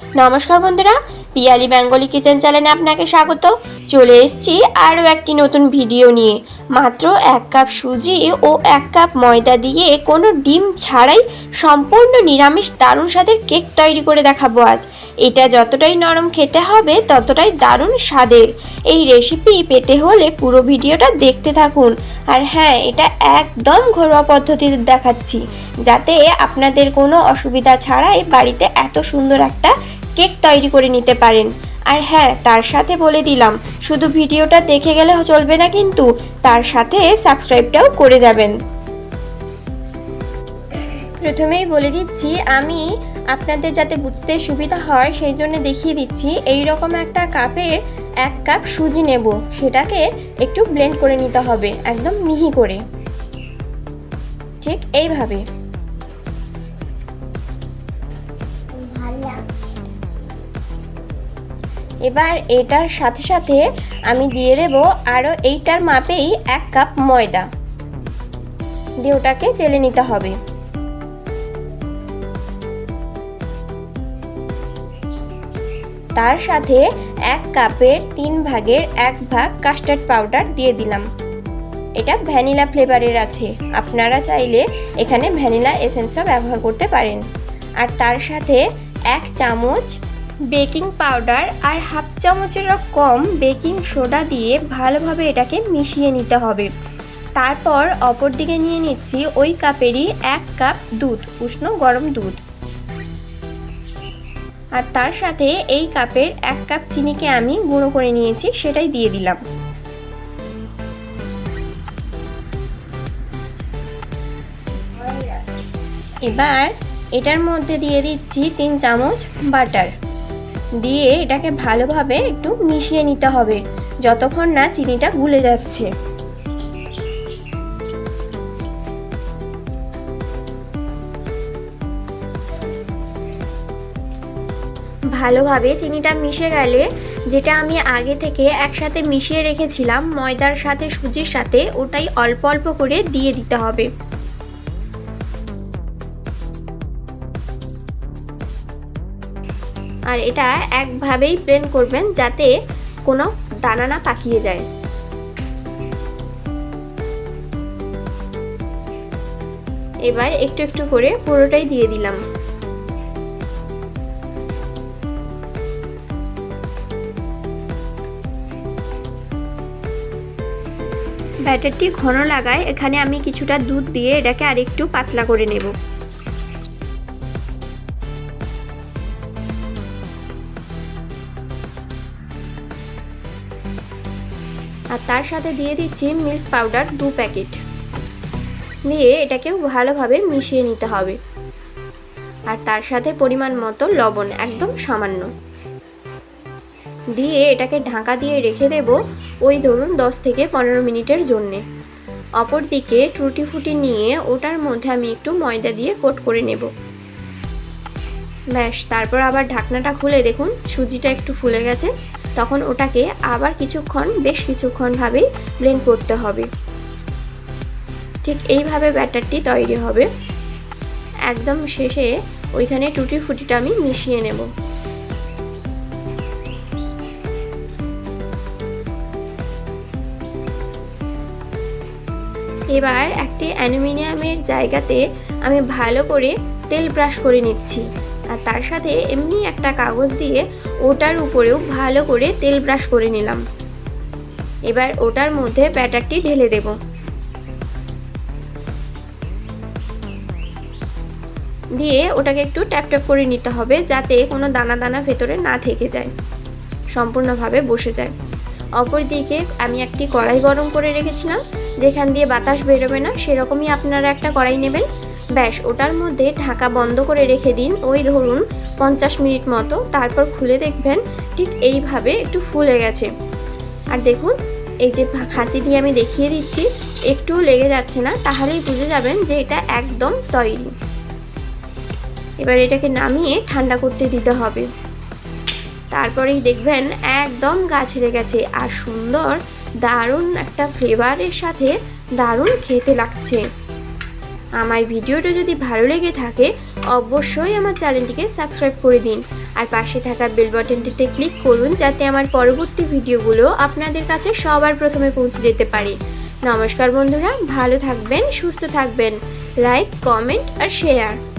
নমস্কার বন্ধুরা, Piyali Bengali kitchen চ্যানেলে আপনাকে স্বাগত। চলে এসেছি আরও একটি নতুন ভিডিও নিয়ে। মাত্র 1 কাপ সুজি ও 1 কাপ ময়দা দিয়ে কোনো ডিম ছাড়াই সম্পূর্ণ নিরামিষ দারুণ স্বাদের কেক তৈরি করে দেখাবো আজ। এটা যতটাই নরম খেতে হবে ততটাই দারুণ স্বাদের। এই রেসিপি পেতে হলে পুরো ভিডিওটা দেখতে থাকুন। আর হ্যাঁ, এটা একদম ঘরোয়া পদ্ধতিতে দেখাচ্ছি, যাতে আপনাদের কোনো অসুবিধা ছাড়াই বাড়িতে এত সুন্দর একটা কেক তৈরি করে নিতে পারেন। আর হ্যাঁ, তার সাথে বলে দিলাম, শুধু ভিডিওটা দেখে গেলে চলবে না, কিন্তু তার সাথে সাবস্ক্রাইবটাও করে যাবেন। প্রথমেই বলে দিচ্ছি, আমি আপনাদের যাতে বুঝতে সুবিধা হয় সেই জন্য দেখিয়ে দিচ্ছি। এই রকম একটা কাপের 1 কাপ সুজি নেব, সেটাকে একটু ব্লেন্ড করে নিতে হবে একদম মিহি করে, ঠিক এইভাবে। এবার এটার সাথে সাথে আমি দিয়ে দেব আরও এইটার মাপেই 1 কাপ ময়দা দিয়ে ওটাকে চেলে নিতে হবে। তার সাথে 1 কাপের 3 ভাগের 1 ভাগ কাস্টার্ড পাউডার দিয়ে দিলাম। এটা ভ্যানিলা ফ্লেভারের আছে, আপনারা চাইলে এখানে ভ্যানিলা এসেন্সও ব্যবহার করতে পারেন। আর তার সাথে 1 চামচ বেকিং পাউডার আর 1/2 চামচেরও কম বেকিং সোডা দিয়ে ভালোভাবে এটাকে মিশিয়ে নিতে হবে। তারপর অপর দিকে নিয়ে নিচ্ছি ওই কাপেরই 1 কাপ দুধ, উষ্ণ গরম দুধ। আর তার সাথে এই কাপের 1 কাপ চিনিকে আমি গুঁড়ো করে নিয়েছি, সেটাই দিয়ে দিলাম। এবার এটার মধ্যে দিয়ে দিচ্ছি 3 চামচ বাটার দিয়ে এটাকে ভালোভাবে একটু মিশিয়ে নিতে হবে যতক্ষণ না চিনিটা গুলে যাচ্ছে। ভালোভাবে চিনিটা মিশে গেলে, যেটা আমি আগে থেকে একসাথে মিশিয়ে রেখেছিলাম ময়দার সাথে সুজির সাথে, ওটাই অল্প অল্প করে দিয়ে দিতে হবে। আর এটা একভাবেই ব্লেন্ড করবেন যাতে কোনো দানা না পাকিয়ে যায়। এবার একটু একটু করে পুরোটাই দিয়ে দিলাম। ব্যাটারটি ঘন লাগায় এখানে আমি কিছুটা দুধ দিয়ে এটাকে আরেকটু পাতলা করে নেব। আর তার সাথে দিয়ে দিচ্ছি মিল্ক পাউডার 2 প্যাকেট দিয়ে এটাকেও ভালোভাবে মিশিয়ে নিতে হবে। আর তার সাথে পরিমাণ মতো লবণ, একদম সামান্য দিয়ে এটাকে ঢাকা দিয়ে রেখে দেব ওই ধরুন 10 থেকে 15 মিনিটের জন্যে। অপর দিকে টুটি ফুটি নিয়ে ওটার মধ্যে আমি একটু ময়দা দিয়ে কোট করে নেব। ব্যাস, তারপর আবার ঢাকনাটা খুলে দেখুন সুজিটা একটু ফুলে গেছে। তখন ওটাকে আবার বেশ কিছুক্ষণ ভাবেই ব্লেন্ড করতে হবে। ঠিক এইভাবে ব্যাটারটি তৈরি হবে। একদম শেষে ওইখানে টুটি ফুটিটা আমি মিশিয়ে নেব। এবার একটি অ্যালুমিনিয়ামের জায়গাতে আমি ভালো করে তেল ব্রাশ করে নিচ্ছি। আর তার সাথে এমনি একটা কাগজ দিয়ে ওটার উপরেও ভালো করে তেল ব্রাশ করে নিলাম। এবার ওটার মধ্যে ব্যাটারটি ঢেলে দেব। দিয়ে ওটাকে একটু ট্যাপ ট্যাপ করে নিতে হবে যাতে কোনো দানা দানা ভেতরে না থেকে যায়, সম্পূর্ণভাবে বসে যায়। অপর দিকে আমি একটি কড়াই গরম করে রেখেছিলাম, যেখান দিয়ে বাতাস বেরোবে না, সেরকমই আপনারা একটা কড়াই নেবেন। ব্যাস, ওটার মধ্যে ঢাকা বন্ধ করে রেখে দিন ওই ধরুন 50 মিনিট মতো। তারপর খুলে দেখবেন ঠিক এইভাবে একটু ফুলে গেছে। আর দেখুন এই যে খাঁচি দিয়ে আমি দেখিয়ে দিচ্ছি, একটু লেগে যাচ্ছে না, তাহলেই বুঝে যাবেন যে এটা একদম তৈরি। এবার এটাকে নামিয়ে ঠান্ডা করতে দিতে হবে। তারপরেই দেখবেন একদম গা ছেড়ে গেছে আর সুন্দর দারুণ একটা ফ্লেভারের সাথে দারুণ খেতে লাগছে। আমার ভিডিওটা যদি ভালো লেগে থাকে অবশ্যই আমার চ্যানেলটিকে সাবস্ক্রাইব করে দিন আর পাশে থাকা বেল বাটনটিতে ক্লিক করুন যাতে আমার পরবর্তী ভিডিওগুলো আপনাদের কাছে সবার প্রথমে পৌঁছে যেতে পারে। নমস্কার বন্ধুরা, ভালো থাকবেন, সুস্থ থাকবেন। লাইক, কমেন্ট আর শেয়ার।